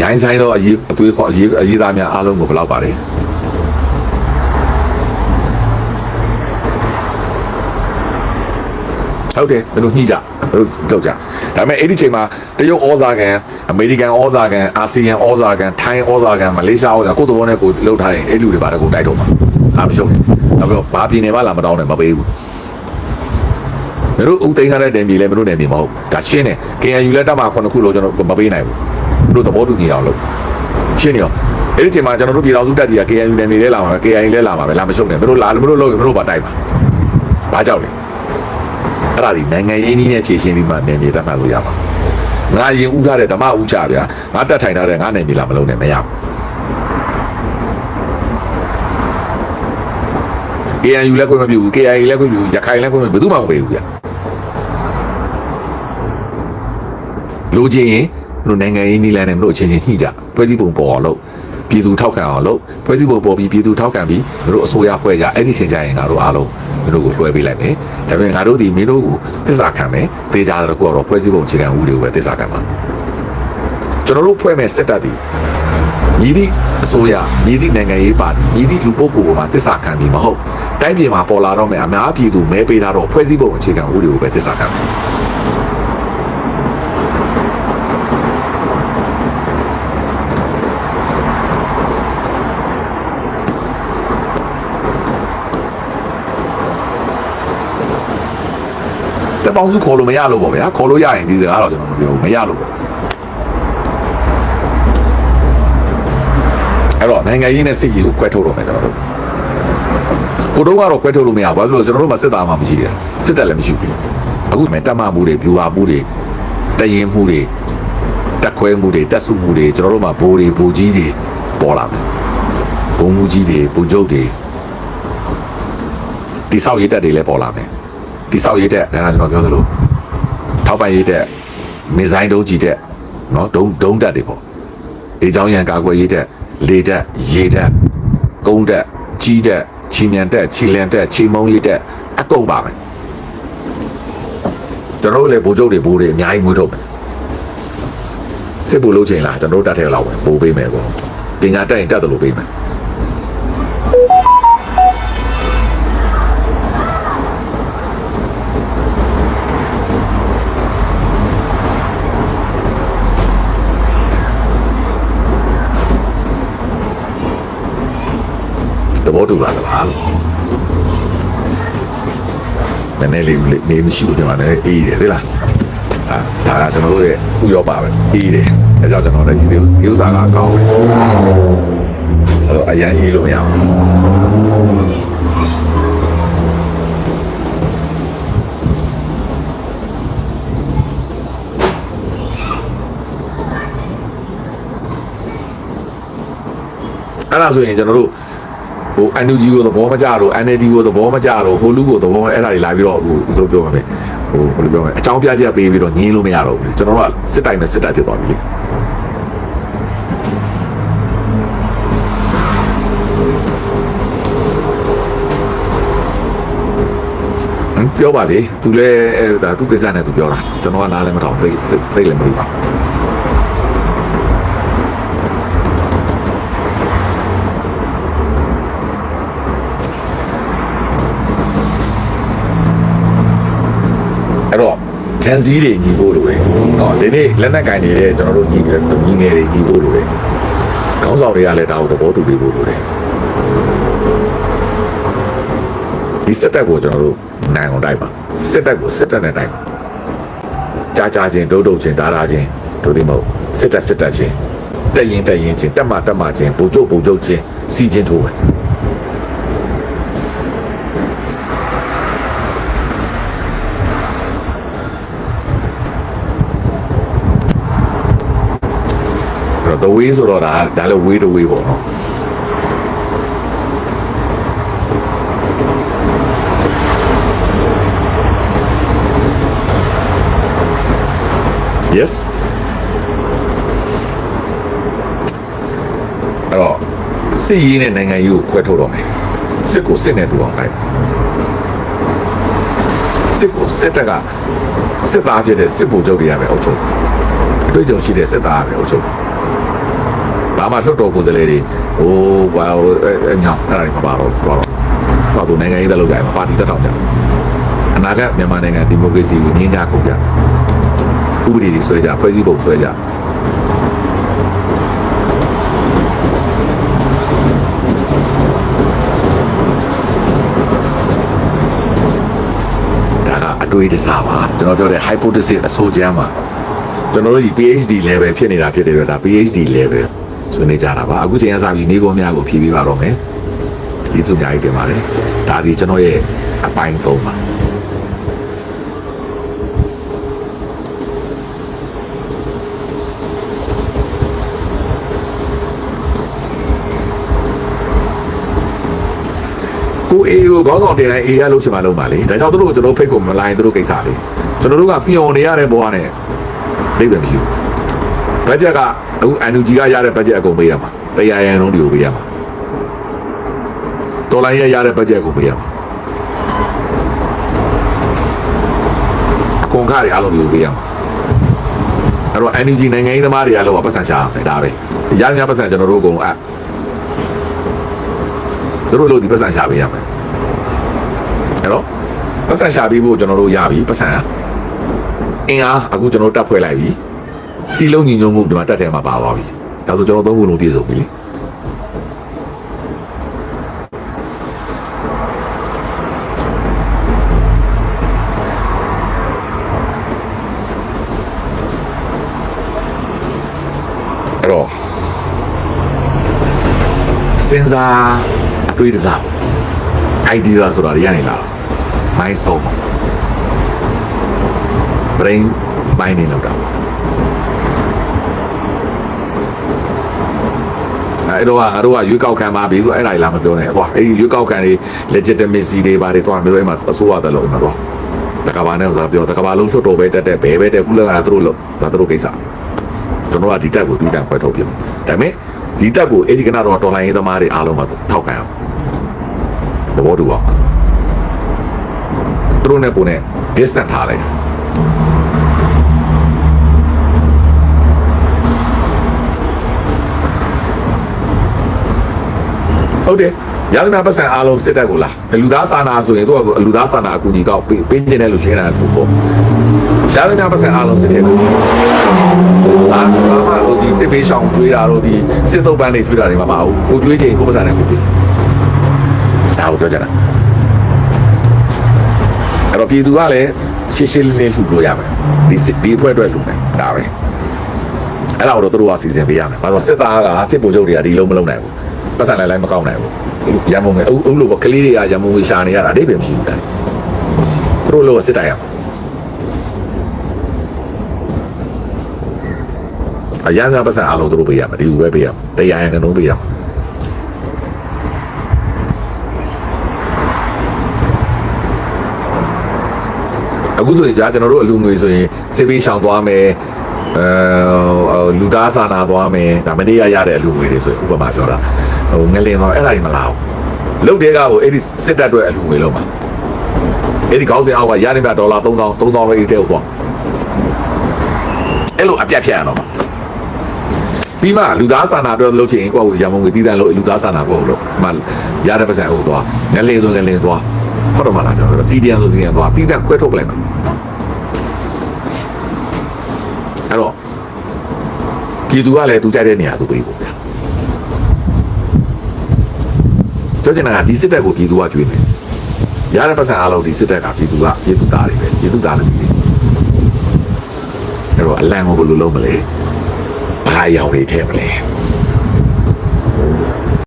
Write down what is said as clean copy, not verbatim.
ရိုင်းဆိုင်တော့အသွေးခေါ်အရေးသားများအားလုံးကိုဘယ်လောက်ပါတယ်ဟုတ်တယ်ဘယ်လိုညှိကြဘယ်လိုလုပ်ကြဒါပေမဲ့အဲ့ဒီချိန်မှာတရုတ်ဩဇာကန်အမေရိကန်ဩဇာကန်အာဆီယံဩဇာကန်ထိုင်းဩဇာကန်မလေးရှားဩဇာကိုယ်တော်နဲ့ကိုလှုပ်ထားရင်အဲ့လူတွေပါတော့ကိုတိုက်တော့မှာအားမရှုံးနောက်ပြီးဘာပြည်နယ်မှလာမတောင်းနဲ့မပေးဘူးမင်းတို့ဥသိမ်းထားတဲ့တင်ပြည်လဲမင်းတို့နယ်ပြည်မဟုတ်ဒါရှင်းတယ် KNU လက်တက်မှာ9ခုလို့ကျွန်တော်မပေးနိုင်ဘူးတို့သဘောတူညီအောင်လုပ်ရှင်းနေရောအဲ့ဒီချိန်မှာကျွန်တော်တို့ပြည်တော်စုတက်ကြီးက KNU နယ်ပြည်လဲလာမှာပဲ KNU လဲလာမှာပဲလာမရှုံးနဲ့မင်းတို့လာမင်းတို့လုပ်ရင်မင်းတို့ပါတိုက်ပါဘာကြောက်လဲအဲ့ဒါဒီနိုင်ငံရေးနည်းနဲ့ဖြည့်ရှင်းပြီးမှနယ်မြေတက်မှတ်လို့ရပါငါရင်ဥစားတဲ့ဓမ္မဥချဗျာငါတက်ထိုင်ထားတဲ့ငါနယ်မြေလာမလုံးနဲ့မရဘူး KNU လည်းခွင့်မပြုဘူး KIA လည်းခွင့်မပြုဘူးရခိုင်လည်းခွင့်မပြုဘူးဘယ်သူမှမပေးဘူးဗျလိုချင်ရင်တို့နိုင်ငံရေးနည်းလမ်းနဲ့မလို့အချင်းချင်းညှိကြဖွဲ့စည်းပုံပေါ်အောင်လုပ်ပြည်သူထောက်ခံအောင်လုပ်ဖွဲ့စည်းပုံပေါ်ပြီးပြည်သူထောက်ခံပြီးတို့အစိုးရဖွဲ့ကြအဲ့ဒီချိန်ကျရင်ငါတို့အားလုံးမင်းတို့ကိုလွှဲပေးလိုက်မယ်ဒါပေမဲ့ငါတို့ဒီမင်းတို့ကိုသစ္စာခံမယ်သေချာတဲ့ကူတော့ဖွဲ့စည်းပုံအခြေခံဥပဒေကိုပဲသစ္စာခံပါကျွန်တော်တို့ဖွဲ့မဲ့စစ်တပ်ဒီညီသည့်အစိုးရညီသည့်နိုင်ငံရေးပါတီညီသည့်လူပုဂ္ဂိုလ်ပေါ်မှာသစ္စာခံပြီးမဟုတ်တိုင်းပြည်မှာပေါ်လာတော့မယ်အများပြည်သူမဲပေးတာတော့ဖွဲ့စည်းပုံအခြေခံဥပဒေကိုပဲသစ္စာခံမယ်တပေါင်းစုခေါ်လို့မရလို့ပေါ့ဗျာခေါ်လို့ရရင်ဒီစကားတော့ကျွန်တော်မပြောဘူးမရလို့ပေါ့အဲ့တော့နိုင်ငံရေးနဲ့စစ်ရေးကိုခွဲထုတ်တော့မယ်ကျွန်တော်တို့ကိုတော့ကတော့ခွဲထုတ်လို့မရဘူးဘာလို့လဲကျွန်တော်တို့မှာစစ်သားမှမရှိတာစစ်တပ်လည်းမရှိဘူးအခုမှတက်မှမှုတွေဗျူဟာမှုတွေတရင်မှုတွေတက်ခွဲမှုတွေတက်စုမှုတွေကျွန်တော်တို့မှာဘိုးတွေဘိုးကြီးတွေပေါ်လာမယ်ဘုံမှုကြီးတွေဘုံကျုပ်တွေတိဆောက်ရေးတက်တွေလည်းပေါ်လာမယ်တိဆောက်ရေးတက်ဒါကကျွန်တော်ပြောသလိုထောက်ပံ့ရေးတက်မစ်ဇိုင်းတုံးကြီးတက်နော်ဒုံးတက်တွေပေါ့အေးချောင်းရန်ကာကွယ်ရေးတက်လေတက်ရေတက်ကုန်းတက်ကြီးတက်ချီမြန်တက်ချီလန်တက်ချီမုံရေးတက်အကုန်ပါမယ်ကျွန်တော်တို့လည်းဘိုးကျုပ်တွေဘိုးတွေအများကြီးမွေးထုတ်မယ်စစ်ဖို့လုပ်ချင်လားကျွန်တော်တို့တက်ထဲလောက်ပဲပို့ပေးမယ်ပေါ့ပညာတက်ရင်တက်တယ်လို့ပေးမယ်သဘောတူပါလားနည်းနည်းလေးနေမရှိဘူးဒီမှာလည်းအေးတယ်သိလားဒါကကျွန်တော်တို့ရဲ့ဥရောပါပဲအေးတယ်အဲကြောင့်ကျွန်တော်လည်းဒီဥစ္စာကအကောင်းပဲအရင်အေးလို့မရဘူးအဲ့ဒါဆိုရင်ကျွန်တော်တို့ဟို NUG ကိုသဘောမကျတော့ NLD ကိုသဘောမကျတော့ဟိုလူကိုသဘောအဲ့ဒါတွေလာပြီးတော့ဟိုသူတို့ပြောမှာပဲဟိုဘယ်လိုပြောမလဲအကြောင်းပြချက်ပေးပြီးတော့ညင်းလို့မရတော့ဘူးကျွန်တော်တို့ကစစ်တိုင်းနဲ့စစ်တိုင်းဖြစ်သွားပြီလေပြောပါစေသူလည်းဒါသူကိစ္စနဲ့သူပြောတာကျွန်တော်ကနားလည်းမထောင်သိလည်းမသိပါအဲ့တော့ဂျန်စီတွေညီဖို့လိုတယ်။နော်ဒီနေ့လက်နက်ကင်နေတဲ့ကျွန်တော်တို့ညီငယ်တွေညီဖို့လိုတယ်။ခေါင်းဆောင်တွေကလည်းဒါကိုသဘောတူပြီးဖို့လိုတယ်။ဒီစစ်တပ်ကိုကျွန်တော်တို့နိုင်အောင်တိုက်ပါ။စစ်တပ်ကိုစစ်တပ်နဲ့တိုက်ပါ။ကြာချင်းဒုတ်ချင်းဒါချင်းတို့ဒီမဟုတ်စစ်တပ်ချင်းတက်ရင်ချင်းတက်မှချင်းဘူကျုပ်ချင်းစီချင်းထိုးပဲ။the way ဆိုတော့ဒါလည်း way to way ပေါ့နော် yes အဲ့တော့စစ်ရေးနဲ့နိုင်ငံရေးကိုခွဲထုတ်တော့မယ်စစ်ကိုစစ်နဲ့တူအောင်လိုက်စစ်ကိုစစ်တပ်ကစစ်သားဖြစ်တဲ့စစ်ဗိုလ်ချုပ်တွေကပဲအုပ်ချုပ်အတွေ့အကြုံရှိတဲ့စစ်သားပဲအုပ်ချုပ် ဒါမှလွတ်တော်ကိုယ်စားလှယ်တွေဟိုညောင်းအဲ့ဒါတွေမပါတော့တော့သူနိုင်ငံရေးတက်လို့ကြမှာပါတီတက်ထောင်ကြအနာဂတ်မြန်မာနိုင်ငံဒီမိုကရေစီကိုငြင်းကြကုန်ကြဥပဒေတွေဆွဲကြဖွဲ့စည်းပုံဆွဲကြအတွေးတစားပါကျွန်တော်ပြောတဲ့ hypothesis အဆိုချမ်းမှာကျွန်တော်တို့ဒီ PhD level ဖြစ်နေတာဖြစ်တယ်တော့ဒါ PhD level ဆွေးနွေးကြတာပါအခုချိန်ကစပြီးမိကုန်းများကိုဖြည့်ပေးပါတော့မယ်ဒီစုအများကြီးတင်ပါတယ်ဒါဒီကျွန်တော်ရဲ့အပိုင်း3ပါကိုအေကိုခေါင်းဆောင်တင်တိုင်းအေရလို့ချင်မှလုံးပါလေဒါကြောင့်တို့ကျွန်တော်ဖိတ်ကိုမလိုက်တို့ကိစ္စလေးကျွန်တော်တို့ကဖီယွန်နေရတဲ့ဘဝနဲ့လိမ့်ပဲမရှိဘူးဘတ်ဂျက်ကအခု NUG ကရတဲ့ဘတ်ဂျက်အကုန်ပေးရမှာတရားရန်လုံးတွေကိုပေးရမှာဒေါ်လာရတဲ့ဘတ်ဂျက်ကိုပေးရမှာအကုန်ကားတွေအားလုံးတွေကိုပေးရမှာအဲ့တော့ NUG နိုင်ငံရေးသမားတွေအားလုံးကပတ်စံရှာတယ်ဒါပဲရရပတ်စံကျွန်တော်တို့အကုန်သူတို့လို့ဒီပတ်စံရှာပေးရမယ်အဲ့တော့ပတ်စံရှာပေးဖို့ကျွန်တော်တို့ရပြီပတ်စံအင်အားအခုကျွန်တော်တက်ဖွဲ့လိုက်ပြီစီလုံးညီညွတ်မှုဒီမှာတက်ထဲမှာပါသွားပြီဒါဆိုကျွန်တော်သုံးခုလုံးပြည့်စုံပြီလေအဲ့တော့စဉ်းစားအတွေးတစား idea ဆိုတာရနေလား mind soul brain mind နေလောက်တာအဲ့တော့ရွေးကောက်ခံပါပြီသူအဲ့ဒါကြီးလာမပြောနဲ့ဟွာအဲ့ဒီရွေးကောက်ခံတွေ legitimacy တွေပါတယ်တော့မျိုးအဲ့မှာအစိုးရတယ်လို့အဲ့မှာတော့တကဘာနဲ့ဆိုတာပြောတကဘာလုံးလွတ်တော်ပဲတက်ဘဲပဲတက်ခုလည်းကသူတို့လို့ဒါသူတို့ကိစ္စကျွန်တော်ကဒီတက်ကိုတူတန်ခွဲထုတ်ပြတယ်ဒါပေမဲ့ဒီတက်ကိုအဲ့ဒီကနတော့တော်လိုင်းရေးသမားတွေအားလုံးကထောက်ခံအောင်သဘောတူအောင်သူတို့နဲ့ကိုယ်နဲ့ distance ထားလိုက်ဟုတ်တယ်ရသနာပတ်စံအားလုံးစစ်တပ်ကိုလာလူသားစာနာဆိုရင်သူကလူသားစာနာအကူအညီကောက်ပေးခြင်းနဲ့လို့ရှင်းတာဖို့ပေါ့ရသနာပတ်စံအားလုံးစစ်တဲ့ကိုအားလုံးဒီစစ်ပေးဆောင်ကျွေးတာတို့ဒီစစ်တုပ်ပန်းတွေကျွေးတာတွေမပါဘူးကိုကျွေးခြင်းကိုပတ်စံနဲ့ကိုကျွေးဒါကိုပြောကြတာအဲ့တော့ပြည်သူကလည်းရှင်းရှင်းလင်းလင်းလှူလို့ရမယ်ဒီအဖွဲ့အတွက်လှူမယ်ဒါပဲအဲ့ဒါတော့သူတို့ကစီစဉ်ပေးရမယ်ဘာလို့စစ်သားကစစ်ဗိုလ်ချုပ်တွေကဒီလုံးမလုံးနိုင်ဘူးပတ်စံလည်းမကောက်နိုင်ဘူးရမုံငယ်အုပ်လို့ကလေးတွေကရမုံငယ်ရှာနေရတာအိဗယ်မရှိဘူးတဲ့သူတို့လို့စစ်တိုင်ရအရန်ကပတ်စံအားလုံးသူတို့ပေးရမယ်ဒီလိုပဲပေးရမယ်တရားရန်ကတော့ပေးရမယ်အခုဆိုရင်ကျွန်တော်တို့အလူငွေဆိုရင်စေးပေးရှောင်သွားမယ်လူသားစာနာသွားမယ်ဒါမနေ့ရတဲ့အလူငွေတွေဆိုရင်ဥပမာပြောတာဟိုငလင်သွားအဲ့ဒါကြီးမလာဘူးလုတ်တဲကကိုအဲ့ဒီစစ်တပ်အတွက်အလူငွေလုံးမှာအဲ့ဒီခေါင်းစဉ်အောက်ကရနေပြဒေါ်လာ3000ပဲအဲ့ဒီတဲ့ပေါ့အဲ့လိုအပြတ်ဖြတ်ရတော့မှာပြီးမှလူသားစာနာအတွက်လုပ်ချင်ရင်ကိုယ့်ကိုရမုံငွေတည်တံ့လို့လူသားစာနာကိုလို့မှရတဲ့ပတ်စံဟုတ်သွားငလင်ဆိုငလင်သွားဟုတ်တော့မလားကျွန်တော်တို့စီဒီအန်ဆိုစီဒီအန်သွားတည်တံ့ခွဲထုတ်လိုက်မှာအဲ့တော့ပြည်သူကလည်းသူကြိုက်တဲ့နေရာသူပေးဖို့ဗျာကြောက်ကြတာဒီစစ်တပ်ကိုပြည်သူကကျွေးတယ်ရတဲ့ပတ်စံအားလုံးဒီစစ်တပ်ကပြည်သူသားတွေပဲပြည်သူသားတွေပဲအဲ့တော့အလံကိုဘယ်လိုလုပ်မလဲဘာရောင်တွေထည့်မလဲ